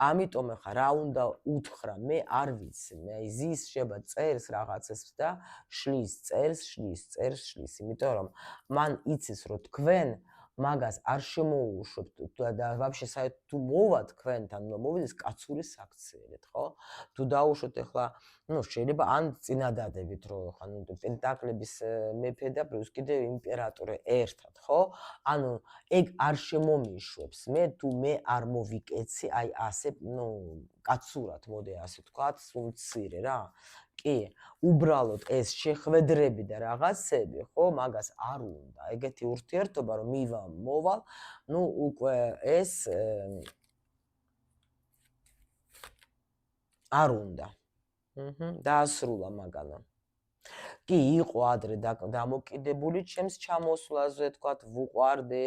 ამიტომ ახლა რა უნდა უთხრა, მე არ ვიცი, მე ზის შეება წერს რაღაცას და შლის, იმიტომ რომ მან იცის რომ თქვენ მაგას არ შემოუშვებთ და ვაფშე საერთოდ თუ მოვა თქვენთან, მოვიდეს კაცური საქციელით, ხო? თუ დაუშვოთ ახლა, შეიძლება ან წინადადებით რომ ხან პენტაკლების მეფე და პლუს კიდე იმპერატორი ერთად, ხო? ანუ ეგ არ შემომიშვებს მე თუ მე არ მოვიკეცი აი ასე, კაცურად მოდი ასე ვთქვათ, სულ მცირე რა. კი, უბრალოდ ეს შეხვედრები და რაღაცები, ხო, მაგას არ უნდა. ეგეთი ურთიერთობა რომ მოვალ, უკვე ეს არ უნდა. დაასრულა მაგალა. კი, იყო ადრე დამოკიდებული ჩემს ჩამოსვლაზე, თქვათ, ვუყვარდი,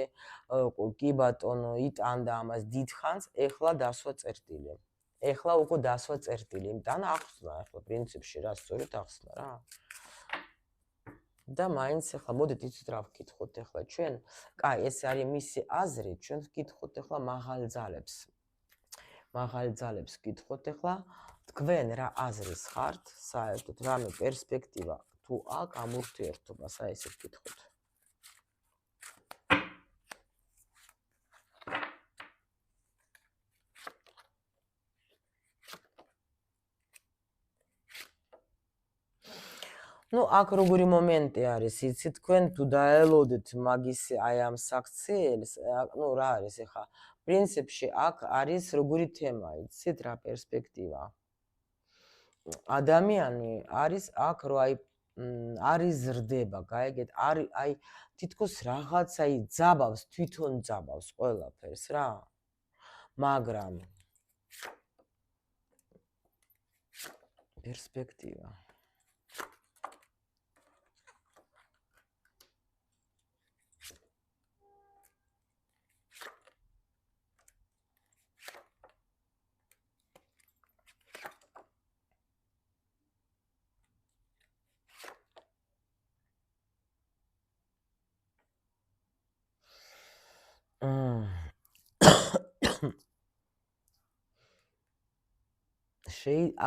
კი ბატონო, იტანდა ამას დიდხანს, ეხლა დასვა წერტილი. ეხლა უკვე დასვა წერტილი, იმთან ახსნა, ეხლა პრინციპში რა სწორედ ახსნა რა. და მაინც ეხლა მოდით იცით რა ვკითხოთ ეხლა ჩვენ? კაი, ეს არის მისი აზრი, ჩვენ ვკითხოთ ეხლა მაღალ ძალებს ვკითხოთ ეხლა, თქვენ რა აზრის ხართ, საერთოდ რამე პერსპექტივა თუ აქ ამ ურთიერთობას, აი ესე ვკითხოთ. აქ როგორი მომენტი არის, იცით თქვენ თუ დაელოდეთ მაგის აი ამ საქციელს, რა არის ეხლა? პრინციპში აქ არის როგორი თემა, იცით რა პერსპექტივა? ადამიანი არის აქ რომ აი არ იზრდება, გაიგეთ? აი თითქოს რაღაც აი ძაბავს, თვითონ ძაბავს ყველაფერს რა. მაგრამ პერსპექტივა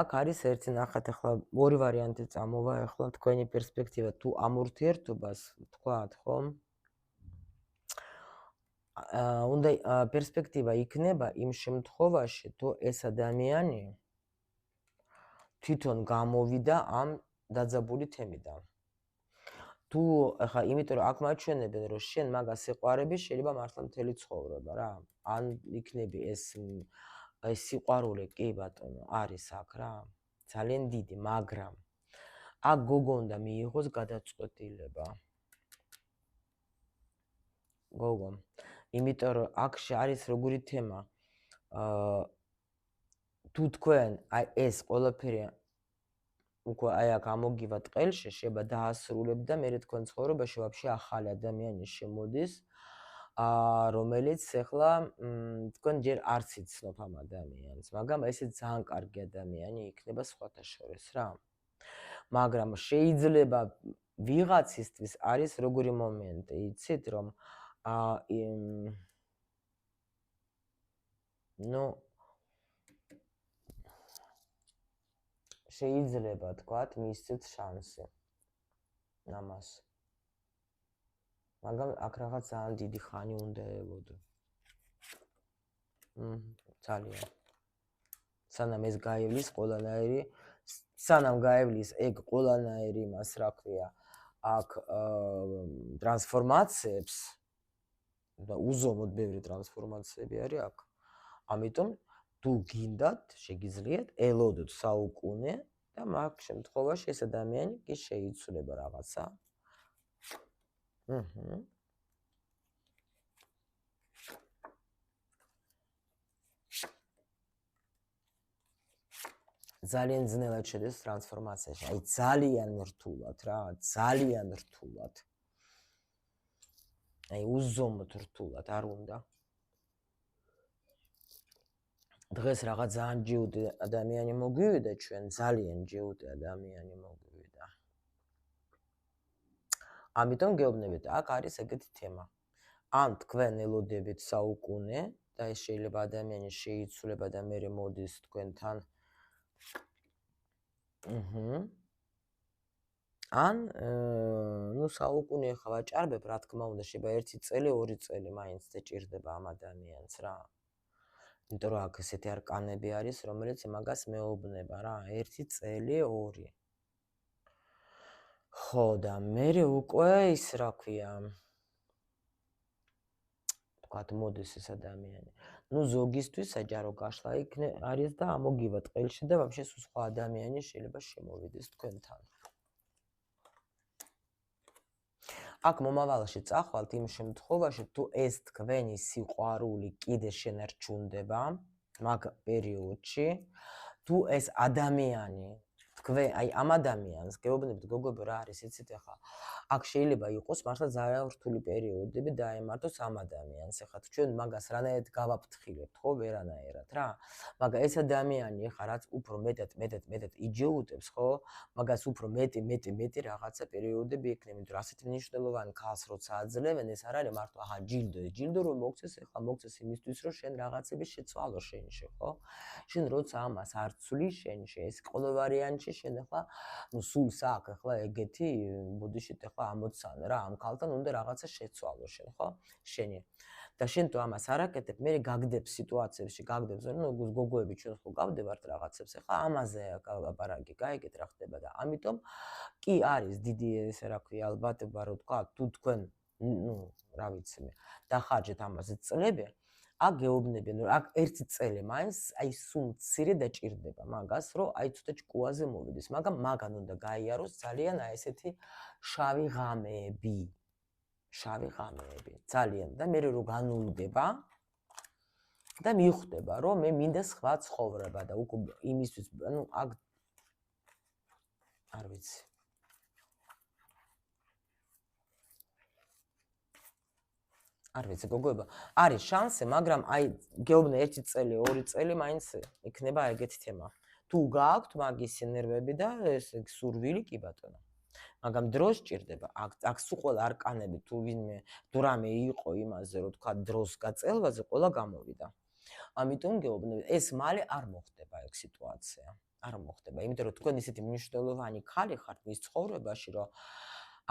აქ არის ერთი ნახეთ ახლა ორი ვარიანტი წამოვა ახლა თქვენი პერსპექტივა თუ ამ ურთიერთობას ვთქვათ, ხო? უნდა პერსპექტივა იქნება იმ შემთხვევაში, თუ ეს ადამიანი თვითონ გამოვიდა ამ დაძაბული თემიდან. თუ ახლა იმიტომ რომ აქ მაჩვენებენ რომ შენ მაგას ეყვარები, შეიძლება მართლა მთელი ცხოვრება რა. ან იქნები ეს სიყვარული, კი ბატონო, არის აქ რა. ძალიან დიდი, მაგრამ აქ გოგო უნდა მიიღოს გადაწყვეტილება. გოგო, იმიტომ რომ აქ არის როგორი თემა. თუ თქვენ აი ეს ყველაფერი უკვე აი აქ ამოგივათ ყელში, შეიძლება დაასრულებთ და მერე თქვენ ცხოვრებაში ვაფშე ახალი ადამიანი შემოდის, რომელიც ახლა თქვენ ჯერ არც იცნობ ამ ადამიანს, მაგრამ ესე ძალიან კარგი ადამიანი იქნება სხვათა შორის რა. მაგრამ შეიძლება ვიღაცისთვის არის როგორი მომენტი, იცით რომ შეიძლება თქვათ მისცეთ შანსი ამას. მაგრამ აქ რაღაც ძალიან დიდი ხანი უნდა ელოდო. ძალიან. სანამ ეს გაივლის ყველანაირი, სანამ გაივლის ეგ ყველანაირი იმას რა ქვია, აქ ტრანსფორმაციებს და უზომოდ ბევრი ტრანსფორმაციები არის აქ. ამიტომ თუ გინდათ, შეგიძლიათ ელოდოთ საუკუნე და მაგ შემთხვევაში ეს ადამიანი კი შეიცვლება რაღაცა. ძალიან ძნელად შედეს ტრანსფორმაციაში. აი ძალიან რთულად რა, ძალიან რთულად. აი უზომოდ რთულად არ უნდა. დღეს რაღაც ძალიან ჯიუტი ადამიანი მოგვივიდა ჩვენ, ძალიან ჯიუტი ადამიანი მოგვივიდა. ამიტომ გეუბნებით, აქ არის ეგეთი თემა. ან თქვენ ელოდებით საუკუნე და ეს შეიძლება ადამიანი შეიცვლება და მე მოდის თქვენთან. ან ნუ საუკუნე ხა ვაჭარბებ, რა თქმა უნდა, შეიძლება 1 წელი, 2 წელი მაინც დაჭირდება ამ ადამიანს რა. იმიტომ რომ აქ ესეთი არკანები არის, რომელიც მაგას მეუბნება რა, 1 წელი, 2. ხო და მე უკვე ის რა ქვია, თქვათ მოდის ეს ადამიანი. ნუ ზოგისთვის საჯარო გაშლა არის და ამოგივა ტყელში და ვაფშე სხვა ადამიანი შეიძლება შემოვიდეს თქვენთან. აქ მომავალში წახვალთ იმ შემთხვევაში, თუ ეს თქვენი სიყვარული კიდე შენარჩუნდება მაგ პერიოდში, თუ ეს ადამიანი თქვენ აი ამ ადამიანს გეუბნებით გოგოებო რა არის იცით ახლა აქ შეიძლება იყოს მართლა ძალიან რთული პერიოდები დაემართოს ამ ადამიანს ახლა ჩვენ მაგას რანაირად გავაფრთხილებთ ხო ვერანაირად რა მაგრამ ეს ადამიანი ახლა რაც უფრო მეტად იჯეუტებს ხო მაგას უფრო მეტი რაღაცა პერიოდები იქნება იმიტომ რომ ასეთი მნიშვნელოვანი ქალს როცა აძლევენ ეს არ არის მართლა აჰა ჯილდო რომ მოგცეს ახლა მოგცეს იმისთვის რომ შენ რაღაცები შეცვალო შენში ხო შენ როცა ამას არ ცვლის შენში ეს ყოველ ვარიანტში შენ ახლა ნუ სულს აქ ახლა ეგეთი ბუდიშით ახლა ამოცანა რა ამ ქალთან უნდა რაღაცა შეცვალო შენ ხო შენი და შენ თუ ამას არ აკეთებ მე გაგდებს სიტუაციებში გაგდებს ნუ გოგოები ჩვენ ხო გავდებართ რაღაცებს ახლა ამაზე აპარაკი გაიგეთ რა ხდება და ამიტომ კი არის დიდი ესე რა ქვია ალბათობა რომ თქვა თუ თქვენ ნუ რა ვიცი მე დახარჯეთ ამაზე წლები აქ გეუბნებიან რომ აქ 1 წელი მაინც აი სულ მცირე დაჭირდება მაგას რომ აი ცოტა ჭკუაზე მოვიდეს მაგრამ მაგან უნდა გაიაროს ძალიან აი ესეთი შავი ღამეები ძალიან და მე რო განულდება და მიხვდება რომ მე მინდა სხვა ცხოვრება და უკვე იმისთვის ნუ აქ არ ვიცი არ ვიცი გოგოება არის შანსი მაგრამ აი გეუბნე 1 წელი 2 წელი მაინც იქნება ეგეთი თემა თუ გააქვთ მაგისი ნერვები და ეს სურვილი კი ბატონო მაგრამ დროს ჭირდება აქ სულ ყველა არკანები თუ ვინმე დრამე იყო იმაზე რომ თქვა დროს გაწელვაზე ყველა გამოვიდა ამიტომ გეუბნები ეს მალე არ მოხდება ეგ სიტუაცია არ მოხდება იმიტომ რომ თქვენ ისეთი მნიშვნელოვანი ქალი ხართ მის ცხოვრებაში რომ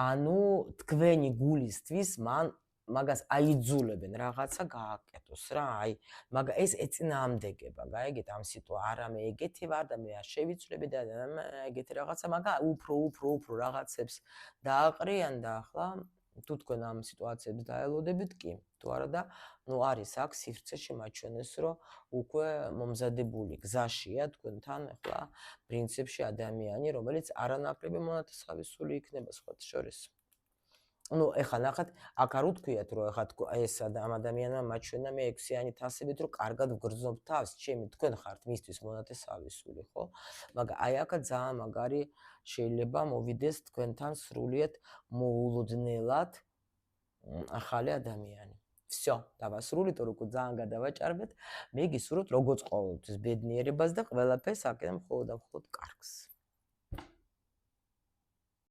ანუ თქვენი გულისთვის მან მაგას აიძულებენ რაღაცა გააკეთოს რა აი მაგრამ ეს ეწინააღმდეგება გაიგეთ ამ სიტუაცია არამე ეგეთი ვარ და მე არ შევიცვლები და ეგეთი რაღაცა მაგრამ უფრო რაღაცებს დააყრიან და ახლა თუ თქვენ ამ სიტუაციებს დაელოდებით კი თუ არა და ნუ არის აქ სივრცეში მაჩვენეს რომ უკვე მომზადებული გზაშია თქვენთან ახლა პრინციპში ადამიანი რომელიც არანაკლები მონათესავი სული იქნება სხვათა შორის ну ეხლა ნახეთ აქ არ უთქვიათ რომ ეხლა ეს ამ ადამიანმა მაჩვენა მე 6-იანი თასებით რომ კარგად ვგრძნობ თავს ჩემი თქვენ ხართ მისთვის მონათესავი სული ხო მაგრამ აი აქ ძალიან მაგარი შეიძლება მოვიდეს თქვენთან სრულიად მოულოდნელად ახალი ადამიანი всё დავასრულით რომ ძალიან გადავაჭარბეთ მე გისურვებთ როგორც ყოველთვის ბედნიერებას და ყველაფერს აკეთებ მხოლოდ კარგს